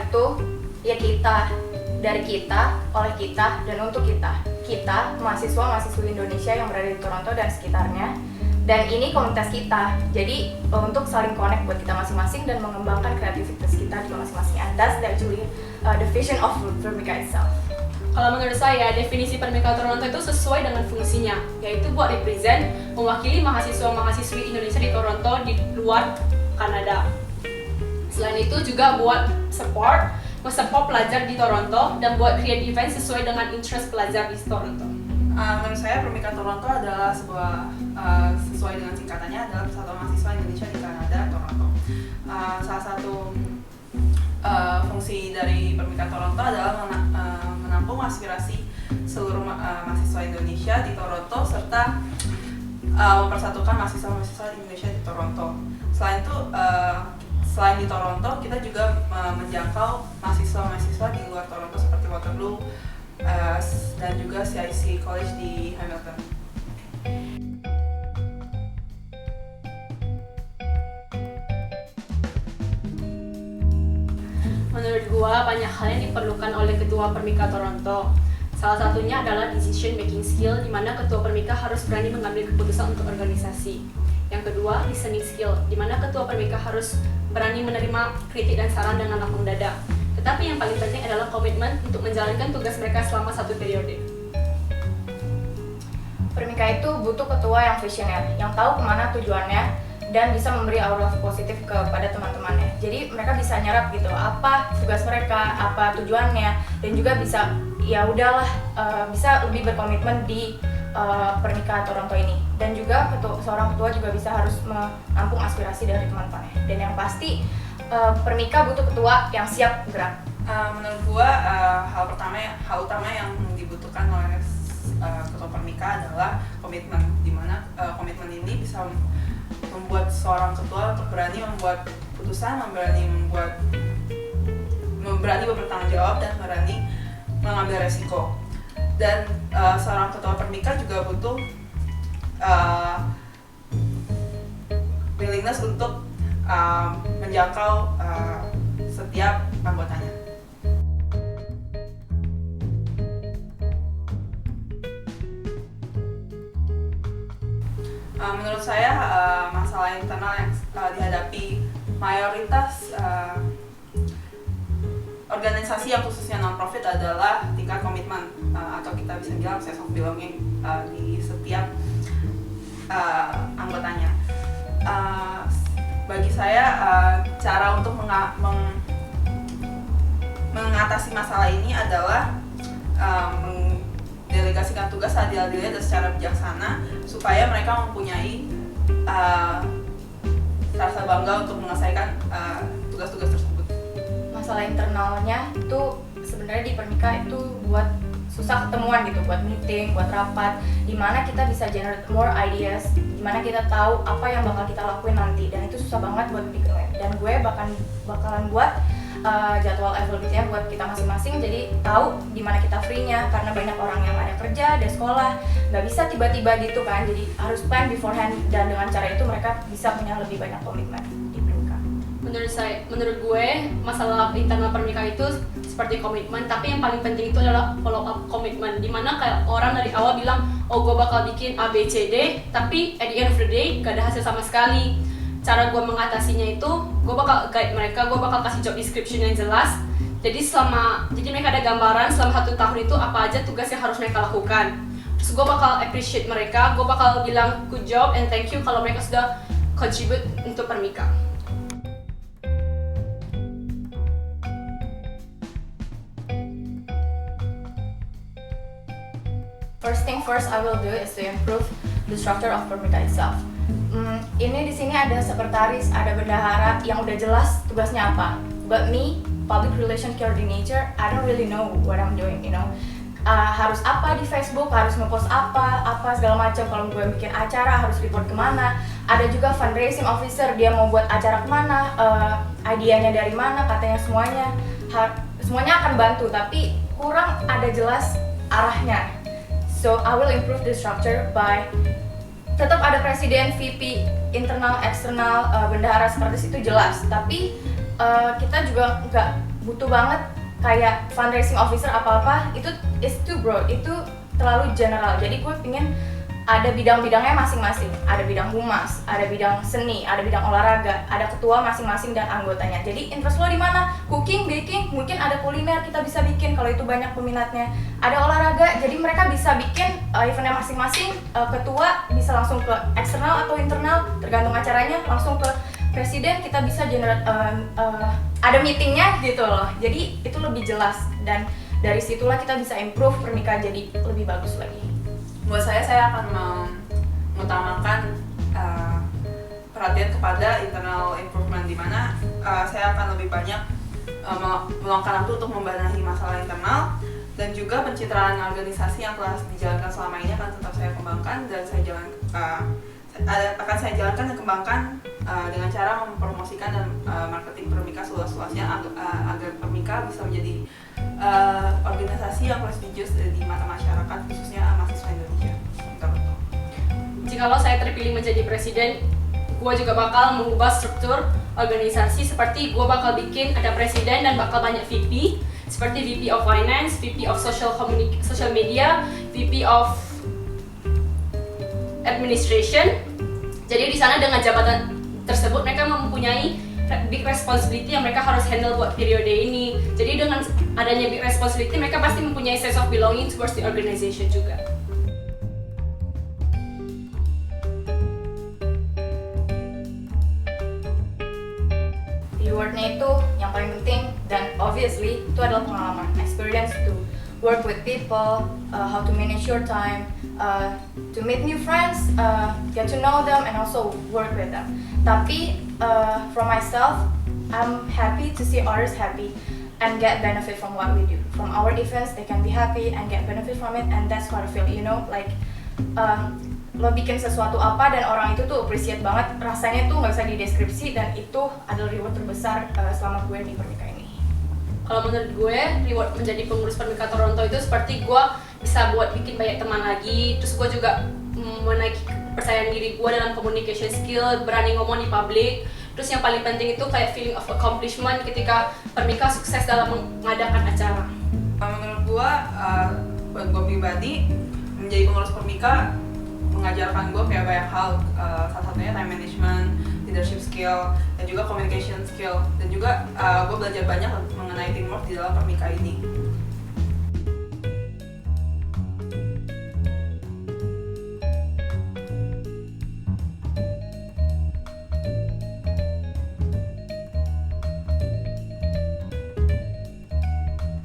itu ya kita, dari kita, oleh kita, dan untuk kita. Kita, mahasiswa-mahasiswi Indonesia yang berada di Toronto dan sekitarnya. Dan ini komunitas kita, jadi untuk saling connect buat kita masing-masing dan mengembangkan kreativitas kita juga masing-masing. And that's actually the vision of Permika itself. Kalau menurut saya, definisi Permika Toronto itu sesuai dengan fungsinya, yaitu buat represent, mewakili mahasiswa-mahasiswi Indonesia di Toronto di luar Kanada. Selain itu juga buat support pelajar di Toronto dan buat create event sesuai dengan interest pelajar di Toronto. Menurut saya Permika Toronto adalah sebuah sesuai dengan singkatannya adalah Persatuan Mahasiswa Indonesia di Kanada, Toronto. Salah satu fungsi dari Permika Toronto adalah menampung aspirasi seluruh mahasiswa Indonesia di Toronto serta mempersatukan mahasiswa-mahasiswa Indonesia di Toronto. Selain di Toronto, kita juga menjangkau mahasiswa-mahasiswa di luar Toronto seperti Waterloo dan juga CIC College di Hamilton. Menurut gua banyak hal yang diperlukan oleh ketua Permika Toronto. Salah satunya adalah decision making skill, di mana ketua Permika harus berani mengambil keputusan untuk organisasi. Yang kedua, listening skill, di mana ketua Permika harus berani menerima kritik dan saran dengan lapang dada. Tetapi yang paling penting adalah komitmen untuk menjalankan tugas mereka selama 1 periode. Permika itu butuh ketua yang visioner, yang tahu kemana tujuannya dan bisa memberi aura positif kepada teman-temannya. Jadi mereka bisa nyerap gitu apa tugas mereka, apa tujuannya, dan juga bisa ya udahlah bisa lebih berkomitmen di Permika Toronto ini. Dan juga seorang ketua juga bisa harus menampung aspirasi dari teman-temannya. Dan yang pasti Permika butuh ketua yang siap gerak. Menurut gua hal utama yang dibutuhkan oleh ketua Permika adalah komitmen, di mana komitmen ini bisa membuat seorang ketua untuk berani membuat putusan, berani bertanggung jawab dan berani mengambil resiko. Dan seorang ketua Permika juga butuh willingness untuk menjangkau setiap anggotanya. Menurut saya masalah internal yang dihadapi mayoritas organisasi yang khususnya non-profit adalah tingkat komitmen atau kita bisa bilang sense of belonging di setiap anggotanya. Bagi saya cara untuk mengatasi masalah ini adalah mendelegasikan tugas adil-adilnya dan secara bijaksana supaya mereka mempunyai rasa bangga untuk menyelesaikan tugas-tugas tersebut. Masalah internalnya itu sebenarnya di Permika itu buat susah ketemuan gitu, buat meeting, buat rapat, dimana kita bisa generate more ideas, dimana kita tahu apa yang bakal kita lakuin nanti, dan itu susah banget buat bikin. Dan gue bakalan buat jadwal availability-nya buat kita masing-masing, jadi tahu dimana kita free-nya, karena banyak orang yang ada kerja, ada sekolah, nggak bisa tiba-tiba gitu kan, jadi harus plan beforehand, dan dengan cara itu mereka bisa punya lebih banyak komitmen di Permika. Menurut gue, masalah internal Permika itu seperti komitmen, tapi yang paling penting itu adalah follow up komitmen, dimana kayak orang dari awal bilang, oh gue bakal bikin A, B, C, D, tapi at the end of the day gak ada hasil sama sekali. Cara gue mengatasinya itu, gue bakal guide mereka, gue bakal kasih job description yang jelas. Jadi mereka ada gambaran selama 1 tahun itu apa aja tugas yang harus mereka lakukan. Terus gue bakal appreciate mereka, gue bakal bilang good job and thank you kalau mereka sudah contribute untuk Permika. First thing first I will do is to improve the structure of Permika itself. Ini di sini ada sekretaris, ada bendahara yang udah jelas tugasnya apa. But me, public relation coordinator, I don't really know what I'm doing, you know. Harus apa di Facebook, harus ngepost apa segala macam. Kalau gue bikin acara harus report kemana. Ada juga fundraising officer, dia mau buat acara kemana, idenya dari mana, katanya semuanya akan bantu, tapi kurang ada jelas arahnya. So I will improve the structure by tetap ada presiden, VP, internal, eksternal, bendahara, sekretaris itu jelas. Tapi kita juga butuh banget kayak fundraising officer apa-apa, itu is too broad, itu terlalu general. Jadi gue pingin ada bidang-bidangnya masing-masing, ada bidang humas, ada bidang seni, ada bidang olahraga, ada ketua masing-masing dan anggotanya. Jadi interest lo di mana? Cooking, baking, mungkin ada kuliner kita bisa bikin kalau itu banyak peminatnya. Ada olahraga, jadi mereka bisa bikin eventnya masing-masing. Ketua bisa langsung ke eksternal atau internal, tergantung acaranya, langsung ke presiden. Kita bisa ada meetingnya gitu loh. Jadi itu lebih jelas dan dari situlah kita bisa improve pernikahan jadi lebih bagus lagi. Buat saya akan mengutamakan perhatian kepada internal improvement, di mana saya akan lebih banyak meluangkan waktu untuk membenahi masalah internal, dan juga pencitraan organisasi yang telah dijalankan selama ini akan tetap saya kembangkan dan akan saya jalankan dan kembangkan dengan cara mempromosikan dan marketing Permika seluas-luasnya agar Permika bisa menjadi organisasi yang prestigious di mata masyarakat, khususnya mahasiswa Indonesia. Jikalau saya terpilih menjadi presiden, gue juga bakal mengubah struktur organisasi, seperti gue bakal bikin ada presiden dan bakal banyak VP, seperti VP of Finance, VP of Social Media, VP of Administration. Jadi di sana dengan jabatan tersebut mereka mempunyai big responsibility yang mereka harus handle buat periode ini. Jadi dengan adanya big responsibility, mereka pasti mempunyai sense of belonging towards the organization juga. Rewardnya itu yang paling penting, dan obviously itu adalah pengalaman, experience to work with people, how to manage your time, to meet new friends, get to know them and also work with them. Tapi from myself, I'm happy to see others happy and get benefit from what we do. From our events, they can be happy and get benefit from it, and that's what I feel, you know, like lo bikin sesuatu apa dan orang itu tuh appreciate banget, rasanya tuh nggak bisa dideskripsi, dan itu adalah reward terbesar selama gue di Permika ini. Kalau menurut gue, reward menjadi pengurus Permika Toronto itu seperti gue bisa buat bikin banyak teman lagi, terus gue juga menaiki kepercayaan diri gue dalam communication skill, berani ngomong di publik. Terus yang paling penting itu kayak feeling of accomplishment ketika Permika sukses dalam mengadakan acara. Menurut gue, buat gue pribadi, menjadi pengurus Permika mengajarkan gue kayak banyak hal, salah satunya time management, leadership skill, dan juga communication skill, dan juga gue belajar banyak mengenai teamwork di dalam Permika ini.